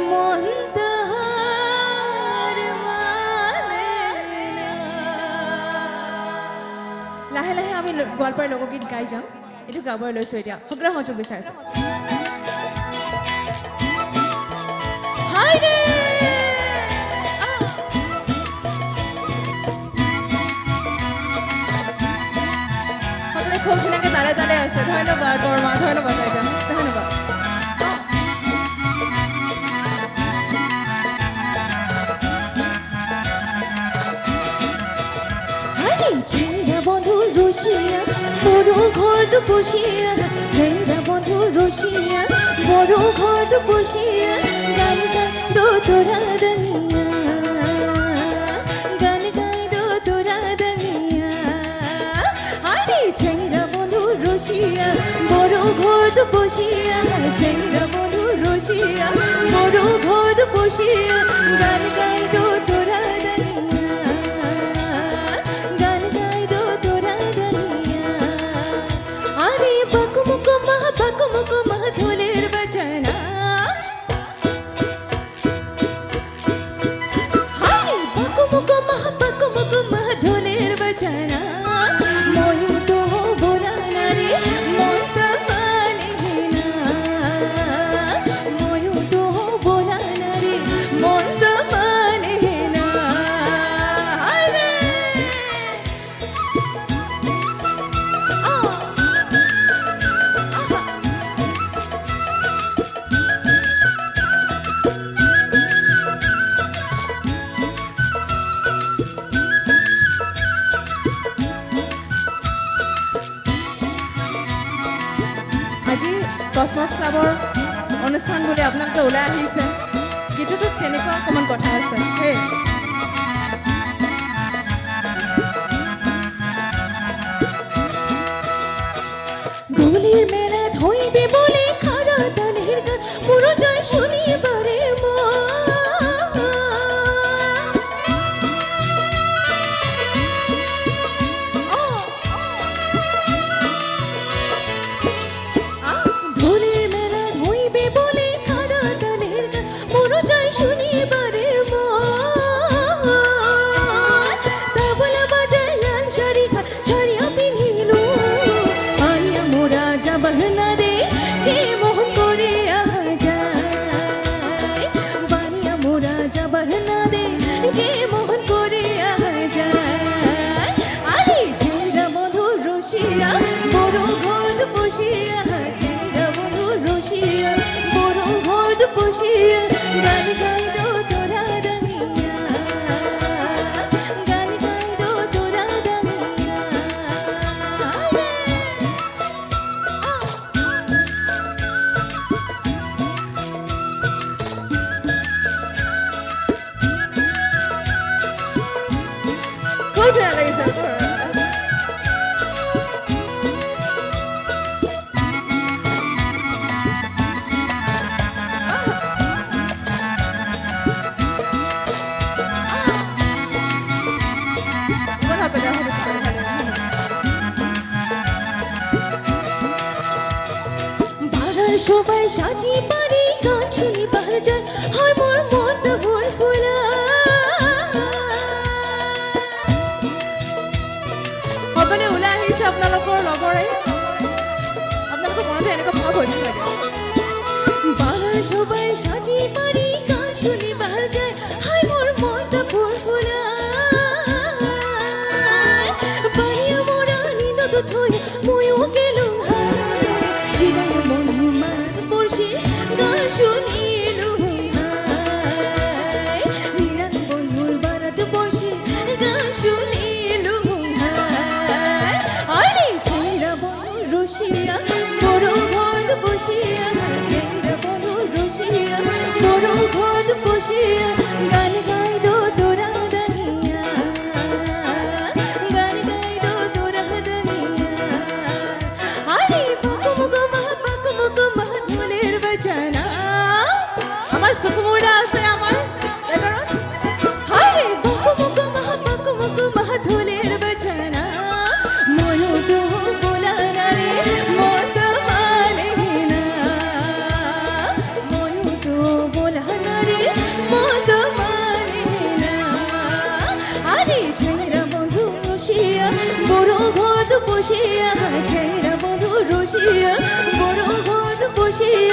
মন তাহার মানে না। লাহে লাহে আমি গোৱালপাৰাৰ লোকগীত গাই যাম। এইটো গাবলৈ লৈছোঁ এতিয়া। সকলোৰে সহযোগ বিচাৰিছোঁ। হাইৰে সকলোৱে খুব ধুনীয়াকৈ তালে তালে আছে। ধন্যবাদ বৰমা, ধন্যবাদ বাইদেউ, ধন্যবাদ। ছেড়া বন্ধু রসিয়া বড় ঘর তো বসিয়া, ছেড়া বন্ধু রসিয়া বড় ঘর তো বসিয়া, গান গাই দো তোরা দানিয়া, গান গাই দো তোরা দানিয়া। আরে ছেড়া বন্ধু রসিয়া বড় ঘর তো বসিয়া, ছেড়া বন্ধু রসিয়া বড় ঘর তো বসিয়া, গান গাই দো তোরা দানিয়া, গান গাই দো তোরা দানিয়া। আরে বাকুমুকো মা ঢোলের বাজানা, আরে বাকুমুকো মা ঢোলের বাজানা, ময়ূর তো বোলানা রে মন তা মানে না, ময়ূর তো বোলানা রে মন তা মানে না। আরে আজি কসমছ ক্লাবৰ অনুষ্ঠান বুলি আপোনালোকে ওলাই আহিছে। গীতটোত তেনেকুৱা অকণমান কথা আছে। সেই দোলের মেলা ধইবে বলে খারা দানের গান পুরো যায় শনিবারে মা। দোলের মেলা ধইবে বলে খারা দানের গান পুরো যায় শনিবারে মা। তাবলা বাজায় লাল শাড়ি ছাড়িয়া পিন্ধিল, আনিয়া মোরা যাবহনা দে কে মোহন করে আহা যায়, বানিয়া মোরা যাবহনা দে কে মোহন করে আহা যায়। আরে ছেড়া বন্ধু রসিয়া বড় ঘর বসিয়া, ছেড়া বন্ধু রসিয়া বড় ঘর বসিয়া, গান গাই দো তোরা দানিয়া, গান গাই দো তোরা দানিয়া। খুব ভালো লাগিছে। সবাই সাজি পারি গান শুনি বার যায়, হয় মোর মনটা ভোর ফুলা। সকলে ওলাই আহিছে আপোনালোকৰ লগৰে, আপোনালোকৰ মনতে এনেকুৱা ভাৱ হৈ থাকে। বাৰ সবাই সাজি পারি গান শুনি বার যায়, হয় মোর মনটা ভোর ফুলা। বাহিয়া মোরা নিন্দত থৈ ময়ো গেলো হারাই, জীবন মন মাত পড়ছে গান শুনিলো হায়, নিরান বন্ধুর বারাত পড়ছে গান শুনিলো হায়। আরে ছেড়া বন্ধু রসিয়া বড় ঘর বসিয়া, ছেড়া বন্ধু রসিয়া বড় ঘর বসিয়া, গান গাই দো তোরা দানিয়া, গান গাই দো তোরা দানিয়া। আরে বাকুমুকো মা ঢোলের বাজানা, আমার সুকুমুড়া আছে আমার ব্যাকরণ। আরে বাকুমুকো মা ঢোলের বাজানা, ময়ূর তো বোলানা রে মন তা মানে না, ময়ূর তো বোলানা বসিয়া ছেড়া বধু রসিয়া বড় ঘর বসিয়া